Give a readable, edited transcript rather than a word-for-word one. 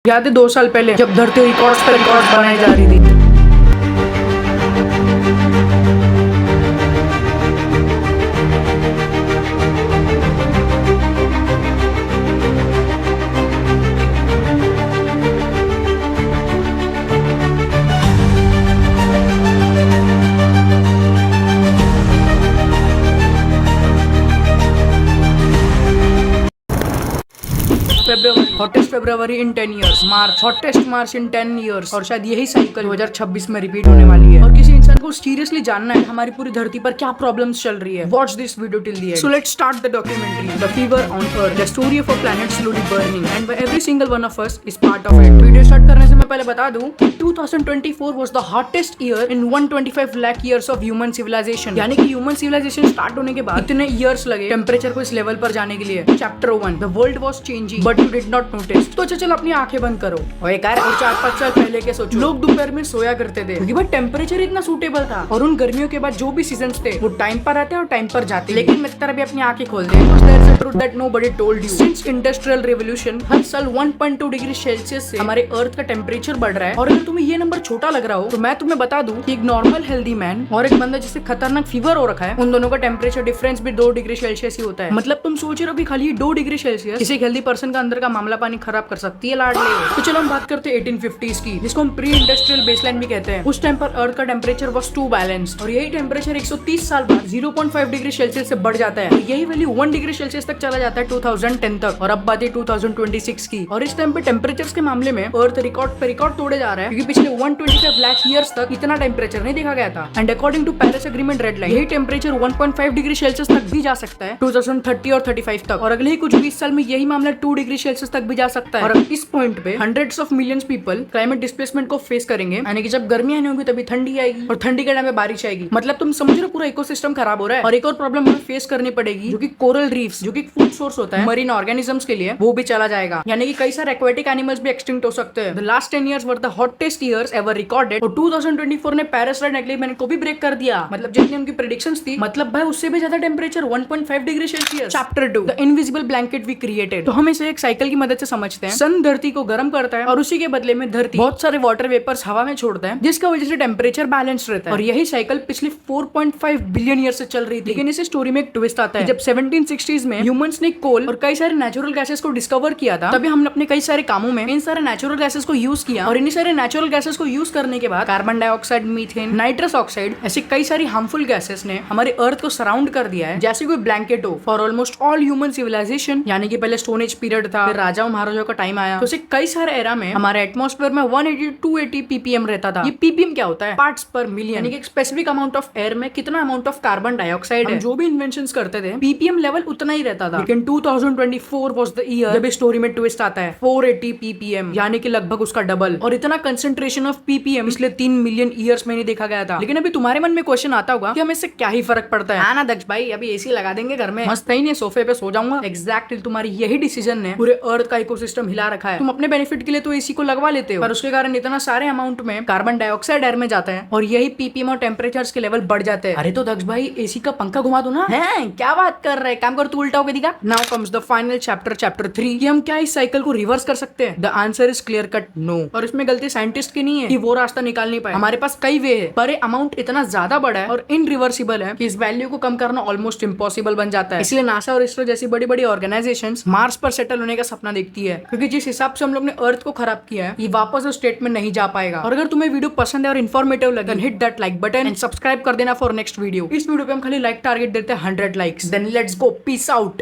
याद है 2 साल पहले जब धरती रिकॉर्ड्स पर रिकॉर्ड्स बनाई जा रही थी। February, hottest February in 10 years. March, hottest March in 10 years. और शायद यही साइकिल 2026 में रिपीट होने वाली है। और किसी इंसान को सीरियसली जानना है हमारी पूरी धरती पर क्या प्रॉब्लम्स चल रही है। Watch this video till the end. So let's start the documentary. The fever on Earth, the story of a planet slowly burning, and where every single one of us is part of it. Video start करने से मैं पहले बता दूं कि 2024 was the hottest year in 125 lakh years of human civilization. यानी कि human civilisation start होने के बाद इतने ईयर्स लगे टेम्परेचर को इस लेवल पर जाने के लिए। Chapter 1, the world was changing but you did not notice. तो चल अपनी आंखें बंद करो और एक 4-5 साल पहले के सोचो, लोग दोपहर में सोया करते थे क्योंकि भाई टेम्परेचर इतना सूटेबल था और उन गर्मियों के बाद जो भी सीजन्स थे वो टाइम पर आते और टाइम पर जाते। लेकिन मैं तरह भी अपनी आंखें खोल दे इंडस्ट्रियल रेवोल्यूशन हर साल 1.2 डिग्री सेल्सियस से हमारे अर्थ का टेम्परेचर बढ़ रहा है। और अगर तुम्हें ये नंबर छोटा लग रहा हो तो मैं तुम्हें बता दूं कि एक नॉर्मल हेल्दी मैन और एक बंदा जिसे खतरनाक फीवर हो रखा है उन दोनों का टेम्परेचर डिफरेंस भी 2 डिग्री सेल्सियस ही होता है। मतलब तुम सोच रहे हो कि खाली 2 डिग्री सेल्सियस किसी हेल्दी पर्सन का अंदर का मामला पानी खराब कर सकती है लाडले। तो चलो हम बात करते हैं 1850s की, जिसको हम प्री इंडस्ट्रियल बेसलाइन भी कहते हैं। उस टाइम पर अर्थ का टेम्परेचर वाज टू बैलेंस्ड और यही टेम्परेचर 130 साल बाद 0.5 डिग्री सेल्सियस से बढ़ जाता है। यही वैल्यू 1 डिग्री सेल्सियस तक चला जाता है 2010 तक। और अब बात है 2026 की, और इस टाइम पे टेम्परेचर्स के मामले में अर्थ रिकॉर्ड पे रिकॉर्ड तोड़े जा रहा है क्योंकि पिछले 125 लाख ईयर्स तक इतना टेम्परेचर नहीं देखा गया था। And according to Paris agreement red line यही टेम्परेचर 1.5 डिग्री सेल्सियस तक भी जा सकता है 2030 और 35 तक। और अगले ही कुछ 20 साल में यही मामला 2 डिग्री सेल्सियस तक भी जा सकता है। और इस पॉइंट पे hundreds of millions people climate displacement को फेस करेंगे। यानी कि जब गर्मियां नहीं होंगी तभी ठंडी आएगी और ठंडी के टाइम में बारिश आएगी। मतलब तुम समझ रहे हो पूरा इकोसिस्टम खराब हो रहा है। और एक और प्रॉब्लम हमें फेस करनी पड़ेगी जो कि कोरल रीफ्स, जो कि फूड सोर्स होता है मरीन ऑर्गेनिजम्स के लिए, वो भी चला जाएगा। यानी कि कई सारे एक्वेटिक एनिमल्स भी एक्सटिंक्ट हो सकते हैं। The last 10 years were the hottest years ever recorded. और 2024 ने पेरिस एग्रीमेंट को भी ब्रेक कर दिया। मतलब जितनी उनकी प्रेडिक्शंस थी, मतलब भाई उससे भी ज्यादा temperature 1.5 degree Celsius. Chapter 2, the invisible blanket we created. तो हम इसे एक साइकिल की मदद से समझते हैं। सन धरती को गर्म करता है और उसी के बदले में धरती बहुत सारे वाटर वेपर्स हवा में छोड़ता है, जिसका वजह से टेम्परेचर बैलेंस रहता है। और यही साइकिल पिछले 4.5 बिलियन ईयर से चल रही थी। लेकिन इस स्टोरी में एक ट्विस्ट आता है। जब 1760s में ह्यूमंस ने कोल और कई सारे नेचुरल गैसेस को डिस्कवर किया था, तभी हमने अपने कई सारे कामों में इन सारे नेचुरल गैसेस को यूज किया। और इन सारे नेचुरल गैसेस को यूज करने के बाद carbon dioxide, methane, nitrous oxide, ऐसी कई सारी हार्मफुल गैसेस ने हमारे अर्थ को सराउंड कर दिया है जैसे कोई ब्लैंकेट हो for almost all human civilisation. यानी कि पहले स्टोन एज पीरियड था, फिर राजाओं महाराजाओं का टाइम आया, तो ऐसे कई सारे एरा में हमारे एटमॉस्फेयर में 180 280 ppm रहता था। ये ppm क्या होता है? पार्ट्स पर मिलियन। यानी कि एक स्पेसिफिक अमाउंट ऑफ एयर में कितना अमाउंट ऑफ कार्बन डाइऑक्साइड है। जो भी इन्वेंशंस करते थे ppm लेवल उतना ही रहता था। लेकिन 2024 वाज द ईयर जब इस स्टोरी में ट्विस्ट आता है 480 ppm, यानी कि लगभग उसका डबल। और इतना कंसंट्रेशन ऑफ ppm पिछले 3 मिलियन ईयर्स में नहीं देखा गया था। लेकिन अभी तुम्हारे मन में क्वेश्चन आता होगा कि हमें इससे क्या ही फर्क पड़ता है। ना दक्ष भाई, अभी एसी लगा देंगे घर में, मस्त ही नहीं सोफे पे सो जाऊंगा। एग्जैक्टली तुम्हारी यही डिसीजन ने पूरे अर्थ का इकोसिस्टम हिला रखा है। तुम अपने बेनिफिट के लिए तो एसी को लगवा लेते हो, पर उसके कारण इतना सारे अमाउंट में कार्बन डाइऑक्साइड एयर में जाता है और यही ppm और टेम्परेचर्स के लेवल बढ़ जाते हैं। अरे तो दक्ष भाई एसी का पंखा घुमा दो ना। है क्या बात कर रहे हैं, काम कर तू उल्टा होके दिखा। Now comes the final chapter, chapter 3, कि हम क्या इस साइकिल को रिवर्स कर सकते हैं। The answer is clear cut no. और इसमें गलती साइंटिस्ट की नहीं है कि वो रास्ता निकाल नहीं पाए। हमारे पास कई वे है, पर अमाउंट इतना ज्यादा बड़ा है और इनरिवर्सिबल है कि इस वैल्यू को कम करना ऑलमोस्ट इम्पॉसिबल बन जाता है। इसलिए नासा और इसरो जैसी बड़ी बड़ी ऑर्गेनाइजेशंस मार्स पर सेटल होने का सपना देखती है, क्योंकि जिस हिसाब से हम लोग ने अर्थ को खराब किया है, ये वापस उस स्टेट में नहीं जा पाएगा। और अगर तुम्हें वीडियो पसंद है और इन्फॉर्मेटिव लगे, hit that like button and subscribe कर देना फॉर नेक्स्ट वीडियो। इस वीडियो पे हम खाली लाइक टारगेट देते हैं 100 likes. Then let's go, peace out.